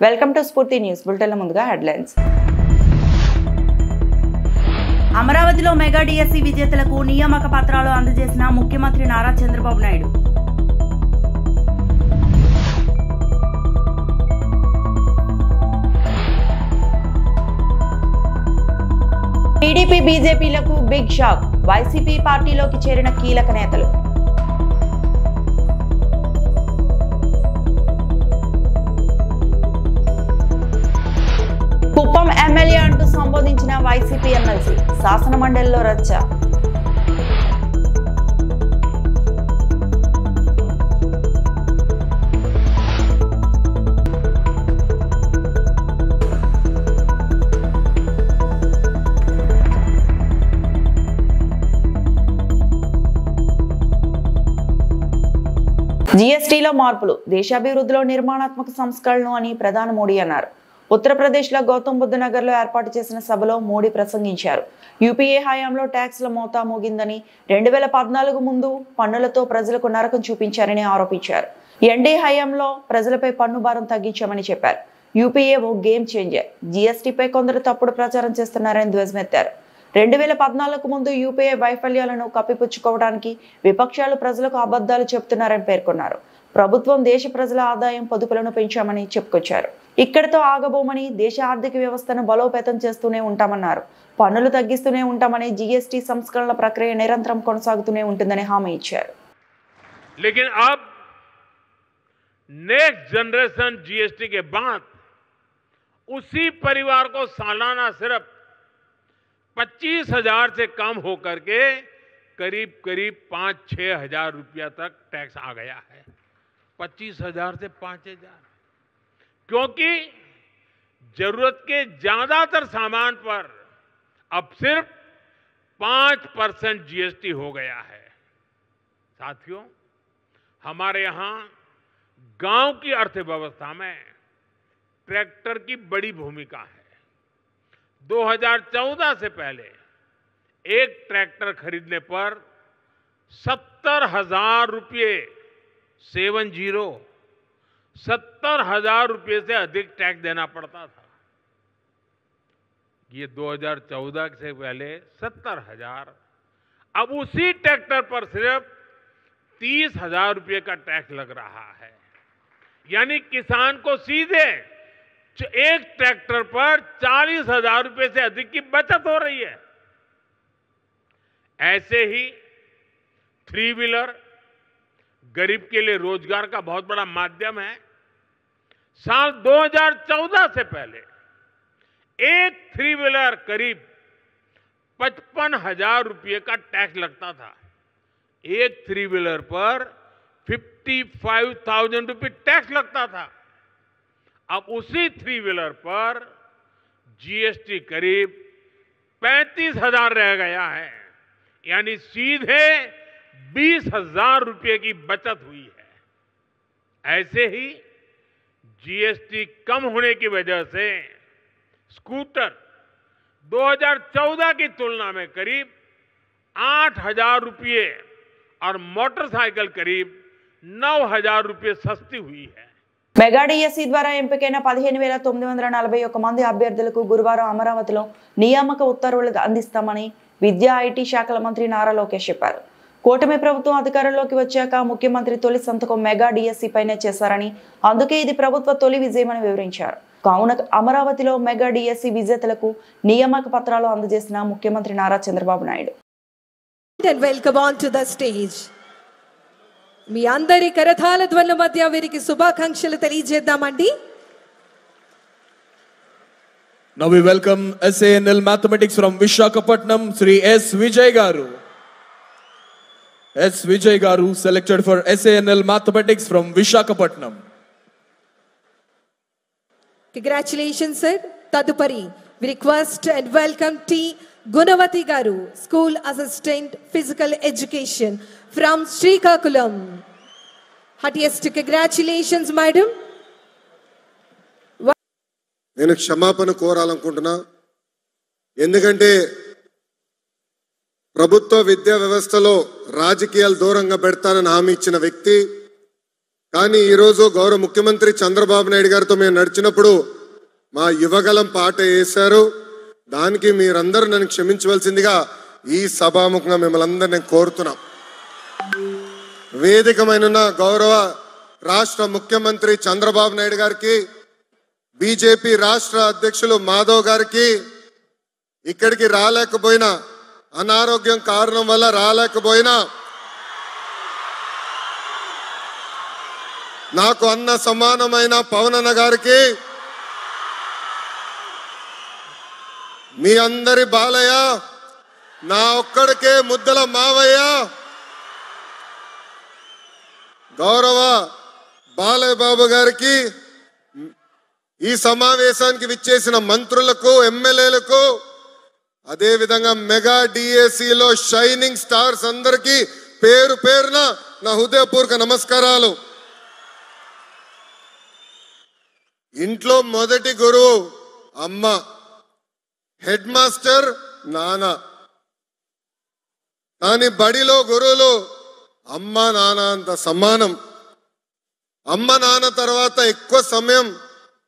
Welcome to స్ఫూర్తి news బులెటిన్ల ముందుగా headlines. అమరావతిలో మెగా డిఎస్సి విజేతలకు నియామక పత్రాలు అందజేసిన ముఖ్యమంత్రి నారా చంద్రబాబు నాయుడు. టీడీపీ బీజేపీలకు బిగ్ షాక్, వైసీపీ పార్టీలోకి చేరిన కీలక నేతలు. కుప్పం ఎమ్మెల్యే అంటూ సంబోధించిన వైసీపీ ఎమ్మెల్సీ, శాసన మండలిలో రచ్చ. జీఎస్టీలో మార్పులు దేశాభివృద్ధిలో నిర్మాణాత్మక సంస్కరణలు అని ప్రధాని మోడీ అన్నారు. ఉత్తరప్రదేశ్లో గౌతమ్ బుద్ధ నగర్లో ఏర్పాటు చేసిన సభలో మోడీ ప్రసంగించారు. యూపీఏ హయాంలో ట్యాక్స్ల మోతా మోగిందని, 2014 ముందు పన్నులతో ప్రజలకు నరకం చూపించారని ఆరోపించారు. ఎన్డీఏ హయాంలో ప్రజలపై పన్ను భారం తగ్గించామని చెప్పారు. యూపీఏ ఓ గేమ్ చేంజర్, జీఎస్టీపై కొందరు తప్పుడు ప్రచారం చేస్తున్నారని ధ్వజమెత్తారు. 2014 ముందు యూపీఏ వైఫల్యాలను కప్పిపుచ్చుకోవడానికి విపక్షాలు ప్రజలకు అబద్ధాలు చెబుతున్నారని పేర్కొన్నారు. ప్రభుత్వం దేశ ప్రజల ఆదాయం పొదుపులను పెంచామని చెప్పుకొచ్చారు. ఇక్కడితో ఆగబోమని, దేశ ఆర్థిక వ్యవస్థను బలోపేతం చేస్తూనే ఉంటామన్నారు. పన్నులు తగ్గిస్తూనే ఉంటామని, జీఎస్టీ సంస్కరణల ప్రక్రియ నిరంతరం కొనసాగుతూనే ఉంటుందని హామీ ఇచ్చారు. लेकिन अब नेक्स्ट जनरेशन जीएसटी के बाद उसी परिवार को सालाना सिर्फ 25,000 से कम होकर के करीब 5-6 हजार रुपया तक टैक्स आ गया है. 25,000 से 5,000, क्योंकि जरूरत के ज्यादातर सामान पर अब सिर्फ 5% जीएसटी हो गया है. साथियों, हमारे यहां गांव की अर्थव्यवस्था में ट्रैक्टर की बड़ी भूमिका है. 2014 से पहले एक ट्रैक्टर खरीदने पर 70,000 रुपये 70,000 रुपये से अधिक टैक्स देना पड़ता था. ये 2014 से पहले 70,000. अब उसी ट्रैक्टर पर सिर्फ 30,000 रुपये का टैक्स लग रहा है. यानी किसान को सीधे एक ट्रैक्टर पर 40,000 रुपये से अधिक की बचत हो रही है. ऐसे ही 3 व्हीलर गरीब के लिए रोजगार का बहुत बड़ा माध्यम है. साल 2014 से पहले एक 3 व्हीलर करीब 55,000 रुपये का टैक्स लगता था. एक 3 व्हीलर पर 55,000 रुपये टैक्स लगता था. अब उसी 3 व्हीलर पर जीएसटी करीब 35,000 रह गया है. यानी सीधे 20,000 रुपये की बचत हुई है. ऐसे ही जीएसटी कम होने की वजह से स्कूटर 2014 की तुलना में करीब 8,000 रुपये और मोटरसाइकिल करीब 9,000 रुपये सस्ती हुई है. మెగా డిఎస్సి ద్వారా ఎంపికైన 15,941 మంది అభ్యర్థులకు గురువారం అమరావతిలో నియామక ఉత్తర్వులు అందిస్తామని విద్యా ఐటీ శాఖల మంత్రి నారా లోకేష్ చెప్పారు. కూటమి ప్రభుత్వం అధికారంలోకి వచ్చాక ముఖ్యమంత్రి తొలి సంతకం మెగా డిఎస్సి పైనే చేశారని, అందుకే ఇది ప్రభుత్వ తొలి విజయమని వివరించారు. కావున అమరావతిలో మెగా డిఎస్సి విజేతలకు నియామక పత్రాలు అందజేసిన ముఖ్యమంత్రి నారా చంద్రబాబు నాయుడు. మీ అందరి కరతాళ ధ్వనుల మధ్య వీరికి శుభాకాంక్షలు తెలియజేద్దామండి. Now we welcome SANL Mathematics from Visakhapatnam, Sri S. Vijay Garu. S. Vijay Garu selected for SANL Mathematics from Visakhapatnam. Congratulations sir. Tadupari we request and welcome T. Gunavati Garu, School Assistant Physical Education from Srikakulam. Heartiest congratulations madam. నేను క్షమాపణ కోరాలనుకుంటున్నా. ఎందుకంటే ప్రభుత్వ విద్యా వ్యవస్థలో రాజకీయాలు దూరంగా పెడతానని హామీ ఇచ్చిన వ్యక్తి కానీ ఈరోజు గౌరవ ముఖ్యమంత్రి చంద్రబాబు నాయుడు గారితో మేము నడిచినప్పుడు మా యువగలం పాట వేశారు. దానికి మీరందరూ నన్ను క్షమించవలసిందిగా ఈ సభాముఖంగా మిమ్మల్ని అందరూ నేను కోరుతున్నాం. వేదికమైన గౌరవ రాష్ట్ర ముఖ్యమంత్రి చంద్రబాబు నాయుడు గారికి, బీజేపీ రాష్ట్ర అధ్యక్షులు మాధవ్ గారికి, ఇక్కడికి రాలేకపోయినా అనారోగ్యం కారణం వల్ల రాలేకపోయినా నాకు అన్న సమానమైన పవన్ అన్న గారికి, మీ అందరి బాలయ్య, నా ఒక్కడికే ముద్దల మావయ్య, గౌరవ బాలయ్య బాబు గారికి, ఈ సమావేశానికి విచ్చేసిన మంత్రులకు, ఎమ్మెల్యేలకు, అదే విధంగా మెగా డిఏసిలో షైనింగ్ స్టార్స్ అందరికీ పేరు పేరున నా హృదయపూర్వక నమస్కారాలు. ఇంట్లో మొదటి గురువు అమ్మ, హెడ్ మాస్టర్ నాన్న, కానీ బడిలో గురువులు అమ్మ నాన్న అంత సమానం. అమ్మ నాన్న తర్వాత ఎక్కువ సమయం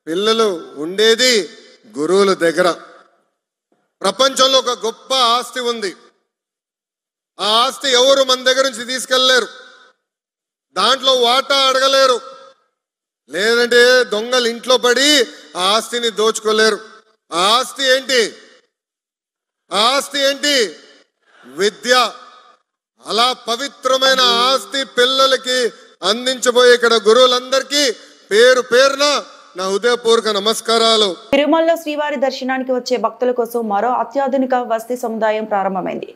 పిల్లలు ఉండేది గురువుల దగ్గర. ప్రపంచంలో ఒక గొప్ప ఆస్తి ఉంది. ఆ ఆస్తి ఎవరు మన దగ్గర నుంచి తీసుకెళ్లలేరు, దాంట్లో వాటా అడగలేరు, లేదంటే దొంగలు ఇంట్లో పడి ఆ ఆస్తిని దోచుకోలేరు. ఆ ఆస్తి ఏంటి? ఆ ఆస్తి ఏంటి? విద్య. అలా పవిత్రమైన ఆస్తి పిల్లలకి అందించబోయే ఇక్కడ గురువులందరికీ పేరు పేరున నా హృదయపూర్వక నమస్కారాలు. తిరుమలలో శ్రీవారి దర్శనానికి వచ్చే భక్తుల కోసం మరో అత్యాధునిక వసతి సముదాయం ప్రారంభమైంది.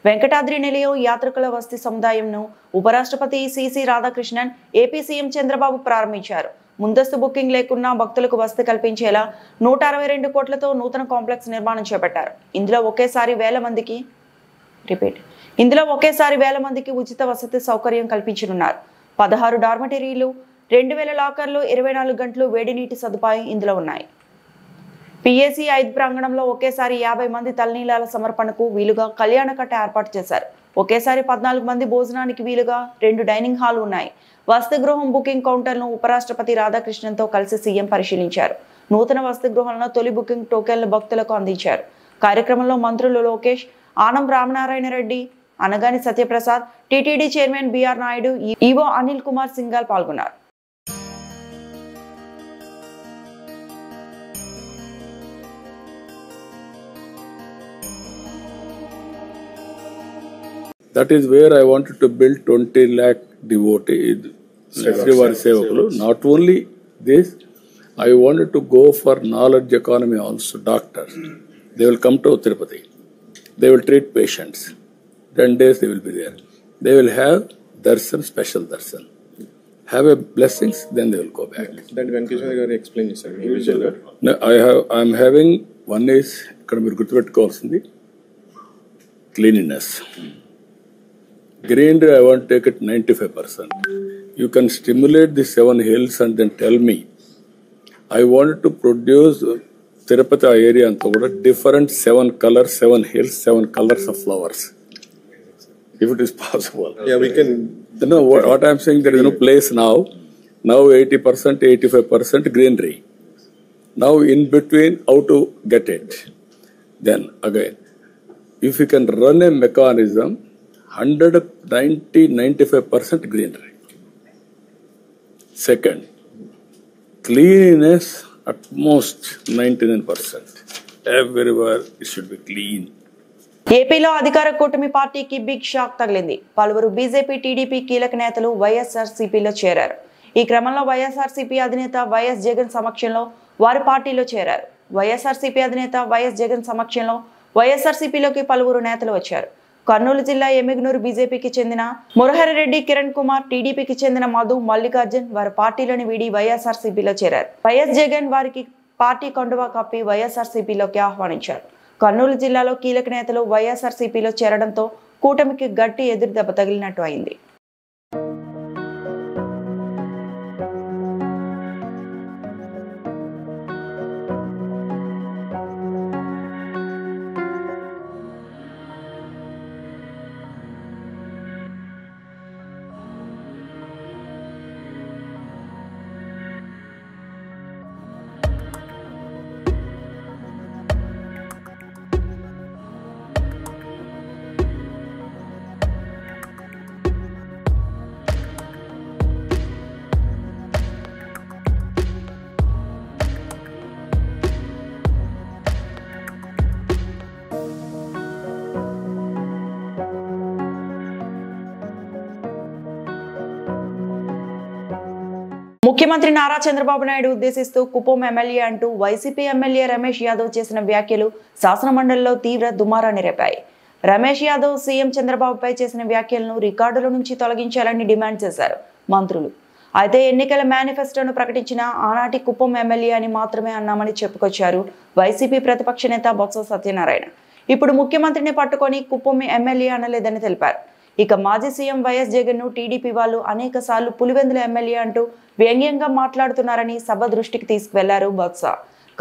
వెంకటాద్రి నిలయం యాత్రికుల వసతి సముదాయంను ఉపరాష్ట్రపతి CC Radhakrishnan, AP CM Chandrababu ప్రారంభించారు. ముందస్తు బుకింగ్ లేకున్నా భక్తులకు వసతి కల్పించేలా 162 కోట్లతో నూతన కాంప్లెక్స్ నిర్మాణం చేపట్టారు. ఇందులో ఒకేసారి వేల మందికి ఉచిత వసతి సౌకర్యం కల్పించనున్నారు. 16 డార్మటరీలు, 2000 లాకర్లు, 24 గంటలు వేడి నీటి సదుపాయం ఇందులో ఉన్నాయి. పిఏసీ 5 ప్రాంగణంలో ఒకేసారి 50 మంది తలనీలాల సమర్పణకు వీలుగా కళ్యాణ కట్ట ఏర్పాటు చేశారు. ఒకేసారి 14 మంది భోజనానికి వీలుగా 2 డైనింగ్ హాల్ ఉన్నాయి. వసతి గృహం బుకింగ్ కౌంటర్ను ఉపరాష్ట్రపతి రాధాకృష్ణన్తో కలిసి సీఎం పరిశీలించారు. నూతన వసతి గృహంలో తొలి బుకింగ్ టోకెన్లు భక్తులకు అందించారు. కార్యక్రమంలో మంత్రులు Lokesh, Anam Ramanarayana Reddy, Anagani Satyaprasad, TTD chairman BR Naidu, EO Anil Kumar Singhal పాల్గొన్నారు. That is where I wanted to build 20 lakh devotees, Srivari Sevakulu. Not only this, I wanted to go for knowledge economy also, doctors. They will come to Tirupati. They will treat patients. 10 days they will be there. They will have darshan, special darshan. Have a blessings, then they will go back. That Venkateshwar garu explain chesaru. No, I am having, one is, ikkada meer gurtupeట్టుకోవాల్సింది cleanliness. Greenery, I want to take it 95%. You can stimulate the 7 hills and then tell me. I wanted to produce Tirupati area and different 7 colors, 7 hills, 7 colors of flowers. If it is possible. Yeah, we can. You know what I am saying, there is no place now. Now 80%, 85% greenery. Now in between, how to get it. Then again, if you can run a mechanism, 95% greenery. Second, cleanliness at most 99%. Everywhere it should be clean. ఏపీలో అధికార కూటమి పార్టీకి big shock తగిలింది. పలువురు BJP, TDP కీలక నేతలు వైఎస్ఆర్సీపీలో చేరారు. ఈ క్రమంలో వైఎస్ఆర్సీపీ అధినేత వైఎస్ జగన్ సమక్షంలో వారి పార్టీలో చేరారు. వైఎస్ఆర్సీపీ అధినేత వైఎస్ జగన్ సమక్షంలో వైఎస్ఆర్సీపీలోకి పలువురు నేతలు వచ్చారు. కర్నూలు జిల్లా ఎమ్మిగనూరు బీజేపీకి చెందిన మురహరిరెడ్డి, కిరణ్ కుమార్, టీడీపీకి చెందిన మధు, మల్లికార్జున్ వారి పార్టీలను వీడి వైఎస్ఆర్సీపీలో చేరారు. వైఎస్ జగన్ వారికి పార్టీ కండువా కప్పి వైఎస్ఆర్సీపీలోకి ఆహ్వానించారు. కర్నూలు జిల్లాలో కీలక నేతలు వైఎస్ఆర్సీపీలో చేరడంతో కూటమికి గట్టి ఎదురు దెబ్బ తగిలినట్టు అయింది. ముఖ్యమంత్రి నారా చంద్రబాబు నాయుడు ఉద్దేశిస్తూ కుప్పం ఎమ్మెల్యే అంటూ వైసీపీ ఎమ్మెల్యే రమేష్ యాదవ్ చేసిన వ్యాఖ్యలు శాసనమండలిలో తీవ్ర దుమారాన్ని రేపాయి. రమేష్ యాదవ్ సీఎం చంద్రబాబుపై చేసిన వ్యాఖ్యలను రికార్డుల నుంచి తొలగించాలని డిమాండ్ చేశారు మంత్రులు. అయితే ఎన్నికల మేనిఫెస్టోను ప్రకటించిన ఆనాటి కుప్పం ఎమ్మెల్యే అని మాత్రమే అన్నామని చెప్పుకొచ్చారు వైసీపీ ప్రతిపక్ష నేత బొత్స సత్యనారాయణ. ఇప్పుడు ముఖ్యమంత్రిని పట్టుకొని కుప్పం ఎమ్మెల్యే అనలేదని తెలిపారు. ఇక మాజీ సీఎం వైఎస్ జగన్ ను టీడీపీ వాళ్ళు అనేక సార్లు పులివెందుల ఎమ్మెల్యే అంటూ వ్యంగ్యంగా మాట్లాడుతున్నారని సభ దృష్టికి తీసుకువెళ్లారు బొత్స.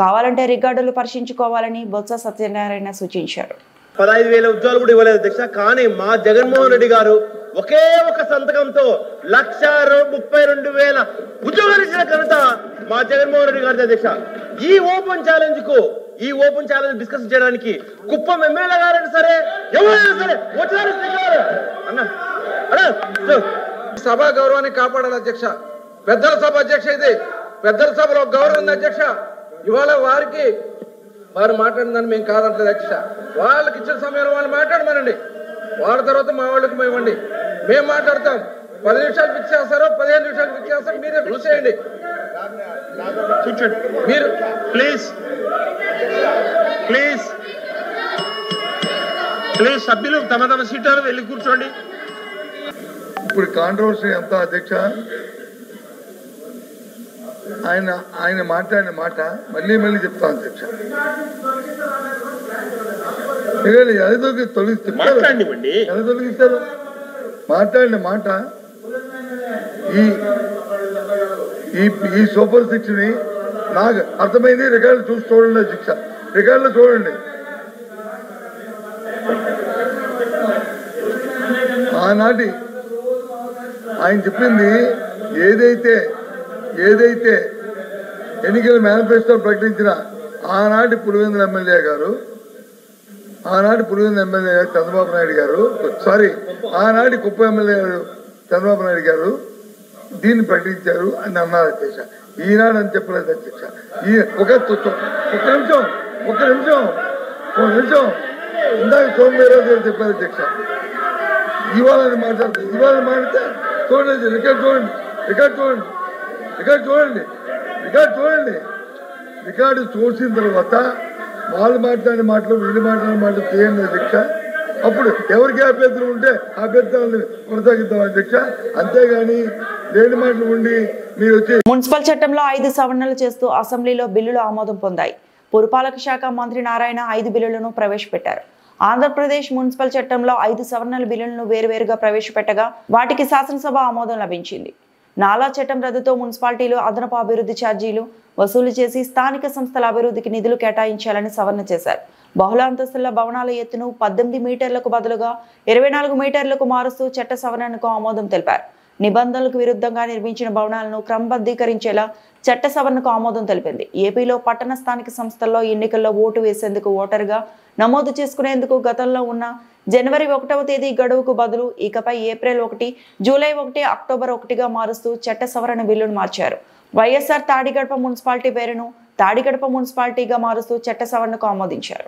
కావాలంటే రికార్డులు పరిశీలించుకోవాలని బొత్స సత్యనారాయణ సూచించారు. 15,000 ఉద్యోగాలు కూడా ఇవ్వలేదు అధ్యక్ష. కానీ మా జగన్మోహన్ రెడ్డి గారు ఒకే ఒక సంతకంతో 1,32,000 ఉద్యోగాలు ఇచ్చిన ఘనత మా జగన్మోహన్ రెడ్డి గారి అధ్యక్ష. ఈ ఓపెన్ ఛాలెంజ్ డిస్కస్ చేయడానికి కుప్పం ఎమ్మెల్యే గారైనా సరే ఎవరైనా సరే సభా గౌరవాన్ని కాపాడాలి అధ్యక్ష. పెద్దల సభ అధ్యక్ష, ఇది పెద్దల సభలో గౌరవం ఉంది అధ్యక్ష. ఇవాళ వారు మాట్లాడిందని మేము కాదంటలేదు అధ్యక్ష. వాళ్ళకి ఇచ్చిన సమయంలో వాళ్ళు మాట్లాడమనండి. వాళ్ళ తర్వాత మా వాళ్ళకి మేమండి మేము మాట్లాడతాం. 10 నిమిషాలు ఫిక్స్ చేస్తారో 15 నిమిషాలు ఫిక్స్ చేస్తారో మీరే ఫిక్స్ చేయండి. మీరు ప్లీజ్ సభ్యులు తమ తమ సీటాలు వెళ్ళి కూర్చోండి. ఇప్పుడు కాంట్రవర్సీ ఎంత అధ్యక్ష? ఆయన మాట్లాడిన మాట మళ్ళీ చెప్తాను అధ్యక్ష. తొలగిస్తారు మాట్లాడిన మాట. ఈ సూపర్ 6 ని నాకు అర్థమైంది. రికార్డు చూసి చూడండి అధ్యక్ష, రికార్డులో చూడండి. ఆనాటి ఆయన చెప్పింది ఏదైతే ఎన్నికల మేనిఫెస్టో ప్రకటించిన ఆనాటి పులివెందుల ఎమ్మెల్యే గారు చంద్రబాబు నాయుడు గారు, ఆనాటి కుప్ప ఎమ్మెల్యే గారు చంద్రబాబు నాయుడు గారు దీన్ని ప్రకటించారు అని అన్నారు అధ్యక్ష. ఈనాడు అని చెప్పలేదు అధ్యక్ష. ఒక నిమిషం ఇందాక సోమవీరాజు గారు చెప్పారు అధ్యక్ష. ఇవాళ మాట్లాడితే చూడండి, రికార్డు చూసిన తర్వాత వాళ్ళు మాట్లాడిన మాటలు వీళ్ళు మాట్లాడిన మాటలు చేయండి అధ్యక్ష. అప్పుడు ఎవరికి అభ్యర్థులు ఉంటే అభ్యర్థులను కొనసాగిద్దాం అధ్యక్ష. అంతేగాని లేని మాటలు ఉండి మీరు వచ్చి. మున్సిపల్ చట్టంలో 5 సవరణలు చేస్తూ అసెంబ్లీలో బిల్లులు ఆమోదం పొందాయి. పురపాలక శాఖ మంత్రి నారాయణ 5 బిల్లులను ప్రవేశపెట్టారు. ఆంధ్రప్రదేశ్ మున్సిపల్ చట్టంలో 5 సవరణల బిల్లులను వేరువేరుగా ప్రవేశపెట్టగా వాటికి శాసనసభ ఆమోదం లభించింది. నాలా చట్టం రద్దుతో మున్సిపాలిటీలు అదనపు అభివృద్ధి ఛార్జీలు వసూలు చేసి స్థానిక సంస్థల అభివృద్ధికి నిధులు కేటాయించాలని సవరణ చేశారు. బహుళ అంతస్తుల భవనాల ఎత్తును 18 మీటర్లకు బదులుగా 24 మీటర్లకు మారుస్తూ చట్ట సవరణకు ఆమోదం తెలిపారు. నిబంధనలకు విరుద్ధంగా నిర్మించిన భవనాలను క్రమబద్ధీకరించేలా చట్ట సవరణకు ఆమోదం తెలిపింది. ఏపీలో పట్టణ స్థానిక సంస్థల్లో ఎన్నికల్లో ఓటు వేసేందుకు ఓటరుగా నమోదు చేసుకునేందుకు గతంలో ఉన్న జనవరి 1వ తేదీ గడువుకు బదులు ఇకపై ఏప్రిల్ 1, జూలై 1, అక్టోబర్ 1గా మారుస్తూ చట్ట సవరణ బిల్లును మార్చారు. వైఎస్ఆర్ తాడిగడప మున్సిపాలిటీ పేరును తాడిగడప మున్సిపాలిటీగా మారుస్తూ చట్ట సవరణకు ఆమోదించారు.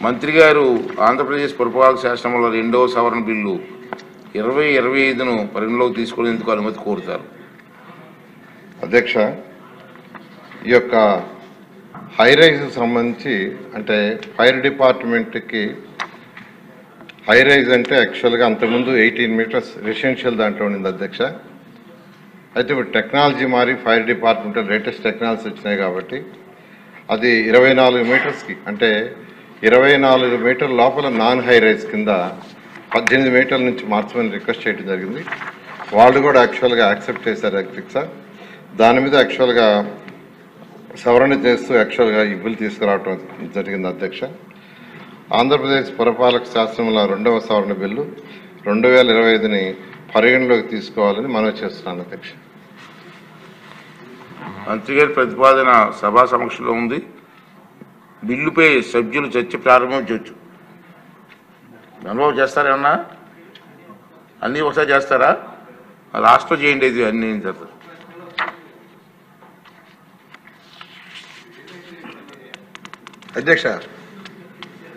మంత్రి గారు ఆంధ్రప్రదేశ్ పురపాలక శాసనంలో 2వ సవరణ బిల్లు 2025ను పరిగణలోకి తీసుకునేందుకు అనుమతి కోరుతారు. అధ్యక్ష, ఈ యొక్క హైరైజ్ సంబంధించి అంటే ఫైర్ డిపార్ట్మెంట్కి హైరైజ్ అంటే యాక్చువల్గా అంతకుముందు 18 మీటర్స్ రెసిడెన్షియల్ దాంట్లో ఉండింది అధ్యక్ష. అయితే ఇప్పుడు టెక్నాలజీ మారి ఫైర్ డిపార్ట్మెంట్ లేటెస్ట్ టెక్నాలజీ వచ్చినాయి కాబట్టి అది 24 మీటర్స్కి అంటే 24 మీటర్ల లోపల నాన్ హైరైజ్ కింద 18 మీటర్ల నుంచి మార్చమని రిక్వెస్ట్ చేయడం జరిగింది. వాళ్ళు కూడా యాక్చువల్గా యాక్సెప్ట్ చేశారు అధ్యక్ష. దాని మీద యాక్చువల్గా సవరణ చేస్తూ యాక్చువల్గా ఈ బిల్ తీసుకురావడం జరిగింది అధ్యక్ష. ఆంధ్రప్రదేశ్ పురపాలక శాసనంలో 2వ సవరణ బిల్లు 2025ని పరిగణలోకి తీసుకోవాలని మనవి చేస్తున్నాను అధ్యక్ష. మంత్రి గారి ప్రతిపాదన సభా సమక్షంలో ఉంది. బిల్లుపై సభ్యులు చర్చ ప్రారంభించవచ్చు. అనుభవం చేస్తారేమన్నా? అన్నీ ఒకసారి చేస్తారా? లాస్ట్లో చేయండి. ఇది అన్నీ జరుగుతుంది. అధ్యక్ష,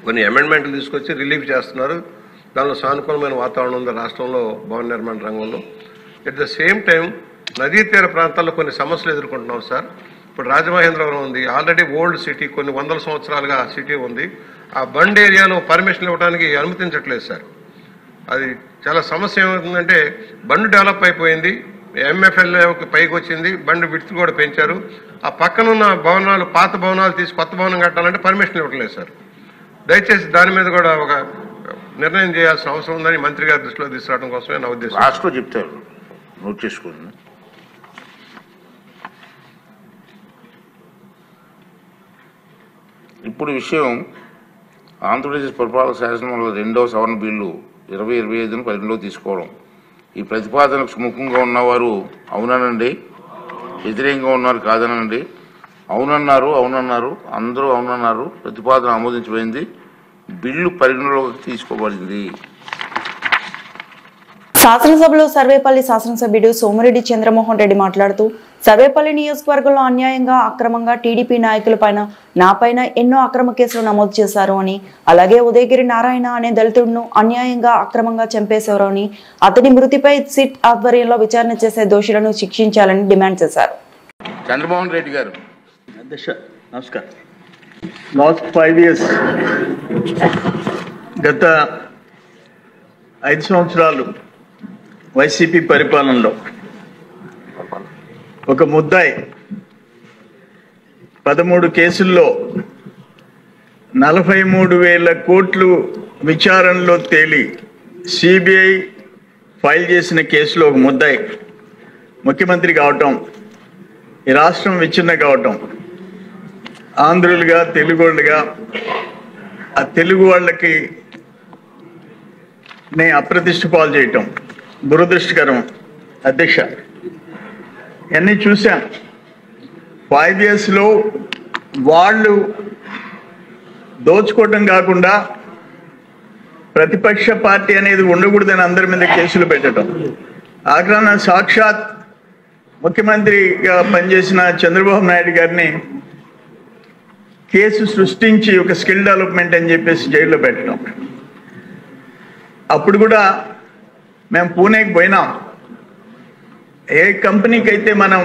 కొన్ని అమెండ్మెంట్లు తీసుకొచ్చి రిలీఫ్ చేస్తున్నారు. దానిలో సానుకూలమైన వాతావరణం ఉంది రాష్ట్రంలో భవన నిర్మాణ రంగంలో. ఎట్ ద సేమ్ టైం నదీ తీర ప్రాంతాల్లో కొన్ని సమస్యలు ఎదుర్కొంటున్నాం సార్. ఇప్పుడు రాజమహేంద్రవరం ఉంది, ఆల్రెడీ ఓల్డ్ సిటీ, కొన్ని వందల సంవత్సరాలుగా ఆ సిటీ ఉంది. ఆ బండ్ ఏరియాలో పర్మిషన్ ఇవ్వడానికి అనుమతించట్లేదు సార్. అది చాలా సమస్య ఏమవుతుందంటే బండ్ డెవలప్ అయిపోయింది, ఎంఎఫ్ఎల్ఏకి పైకి వచ్చింది, బండి విడ్త్ కూడా పెంచారు. ఆ పక్కనున్న భవనాలు, పాత భవనాలు తీసి కొత్త భవనం కట్టాలంటే పర్మిషన్ ఇవ్వట్లేదు సార్. దయచేసి దాని మీద కూడా ఒక నిర్ణయం చేయాల్సిన అవసరం ఉందని మంత్రి గారి దృష్టిలో తీసుకురావడం కోసమే నా ఉద్దేశం. లాస్ట్లో చెప్తారు, నోట్ చేసుకోండి. ఇప్పుడు విషయం ఆంధ్రప్రదేశ్ పురపాలక శాసనంలో 2వ సవరణ బిల్లు 2025ను పరిగణలోకి తీసుకోవడం. ఈ ప్రతిపాదనకు సుముఖంగా ఉన్నవారు అవుననండి, వ్యతిరేకంగా ఉన్నారు కాదనండి. అవునన్నారు, అందరూ అవునన్నారు. ప్రతిపాదన ఆమోదించబడింది, బిల్లు పరిగణలోకి తీసుకోబడింది. శాసనసభలో సర్వేపల్లి శాసనసభ్యుడు సోమిరెడ్డి చంద్రమోహన్ రెడ్డి మాట్లాడుతూ, సర్వేపల్లి నియోజకవర్గంలో అన్యాయంగా అక్రమంగా టీడీపీ నాయకులపైన, నాపైన ఎన్నో అక్రమ కేసులు నమోదు చేశారు అని, అలాగే ఉదయగిరి నారాయణ అనే దళితుడును అన్యాయంగా అక్రమంగా చంపేశారు అని, అతని మృతిపై సిట్ ఆధ్వర్యంలో విచారణ చేసే దోషులను శిక్షించాలని డిమాండ్ చేశారు. చంద్రమోహన్ రెడ్డి గారు. నమస్కారం. లాస్ట్ 5 years, గత 5 సంవత్సరాలు వైసీపీ పరిపాలనలో ఒక ముద్దాయి 13 కేసుల్లో 43,000 కోట్లు విచారణలో తేలి సిబిఐ ఫైల్ చేసిన కేసులో ఒక ముద్దాయి ముఖ్యమంత్రి కావటం, ఈ రాష్ట్రం విచ్ఛిన్న కావటం, ఆంధ్రులుగా తెలుగోళ్ళుగా ఆ తెలుగు వాళ్ళకి అప్రతిష్ట పాలు చేయటం దురదృష్టకరం. అధ్యక్ష, ఇవన్నీ చూశాం. 5 yearsలో వాళ్ళు దోచుకోవటం కాకుండా ప్రతిపక్ష పార్టీ అనేది ఉండకూడదని అందరి మీద కేసులు పెట్టడం, ఆగ్రహణ సాక్షాత్ ముఖ్యమంత్రిగా పనిచేసిన చంద్రబాబు నాయుడు గారిని కేసు సృష్టించి ఒక స్కిల్ డెవలప్మెంట్ అని చెప్పేసి జైల్లో పెట్టడం. అప్పుడు కూడా మేము పూణేకి పోయినాం. ఏ కంపెనీకి అయితే మనం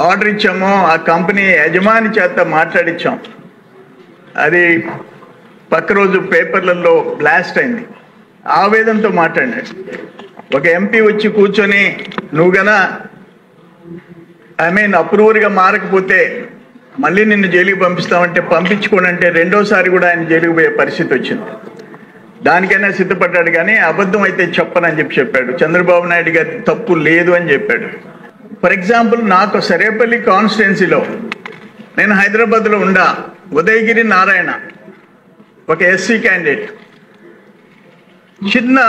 ఆర్డర్ ఇచ్చామో ఆ కంపెనీ యజమాని చేత మాట్లాడించాం. అది పక్క రోజు పేపర్లలో బ్లాస్ట్ అయింది. ఆవేదనతో మాట్లాడినాడు. ఒక ఎంపీ వచ్చి కూర్చొని నువ్వు గన అప్రూవర్గా మారకపోతే మళ్ళీ నిన్ను జైలుకి పంపిస్తామంటే పంపించుకోనంటే రెండోసారి కూడా ఆయన జైలుకి పోయే పరిస్థితి వచ్చింది. దానికైనా సిద్ధపడ్డాడు, కానీ అబద్ధం అయితే చెప్పనని చెప్పాడు. చంద్రబాబు నాయుడు గారి తప్పు లేదు అని చెప్పాడు. ఫర్ ఎగ్జాంపుల్, నాకు సరేపల్లి కాన్స్టిట్యున్సీలో నేను హైదరాబాద్లో ఉండా ఉదయగిరి నారాయణ ఒక ఎస్సీ క్యాండిడేట్ చిన్న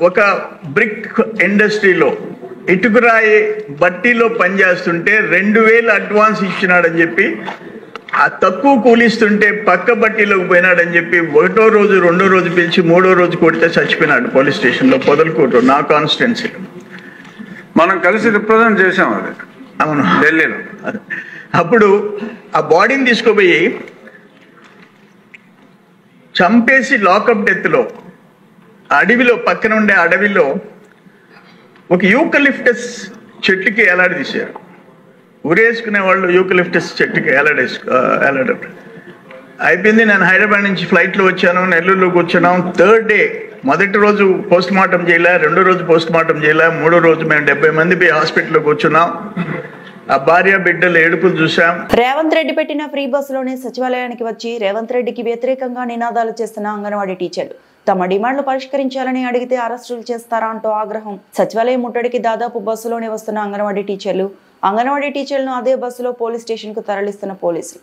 ఒక బ్రిక్ ఇండస్ట్రీలో ఇటుకురాయి బట్టీలో పనిచేస్తుంటే 2,000 అడ్వాన్స్ ఇచ్చినాడని చెప్పి, ఆ తక్కువ కూలిస్తుంటే పక్క బట్టీలోకి పోయినాడని చెప్పి 1వ రోజు 2వ రోజు పిలిచి 3వ రోజు కొడితే చచ్చిపోయినాడు పోలీస్ స్టేషన్లో, పొదలకోట, నా కాన్స్టిట్యున్సీలో. మనం కలిసి రిప్రజెంట్ చేసాం అది. అవును, ఢిల్లీలో. అప్పుడు ఆ బాడీని తీసుకుపోయి చంపేసి లాకప్ డెత్లో అడవిలో, పక్కన ఉండే అడవిలో ఒక యూకలిప్టస్ చెట్టుకి ఎలాడదీశారు. ఉరేసుకునే వాళ్ళు యూకలిప్టస్ చెట్టుకి ఎలాడారు. అయిపోయింది. నేను హైదరాబాద్ నుంచి ఫ్లైట్లో వచ్చాను, నెల్లూరులో కూర్చున్నాం. 3rd day, మొదటి రోజు పోస్ట్ మార్టం చేయలే, 2వ రోజు పోస్ట్ మార్టం చేయలే, 3వ రోజు మేము 70 మంది పోయి హాస్పిటల్లో కూర్చున్నాం. ఆ భార్య బిడ్డలు ఏడుపులు చూసాం. రేవంత్ రెడ్డి పెట్టిన ఫ్రీ బస్సులోనే సచివాలయానికి వచ్చి రేవంత్ రెడ్డికి వ్యతిరేకంగా నినాదాలు చేస్తున్న అంగన్వాడీ టీచర్లు తమ డిమాండ్లు పరిష్కరించాలని అడిగితే అరెస్టులు చేస్తారా అంటూ ఆగ్రహం. సచివాలయం ముట్టడికి దాదాపు బస్సులోనే వస్తున్న అంగన్వాడీ టీచర్లను అదే బస్సులో పోలీస్ స్టేషన్ కు తరలిస్తున్న పోలీసులు.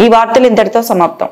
ఈ వార్తలు ఇంతటితో సమాప్తం.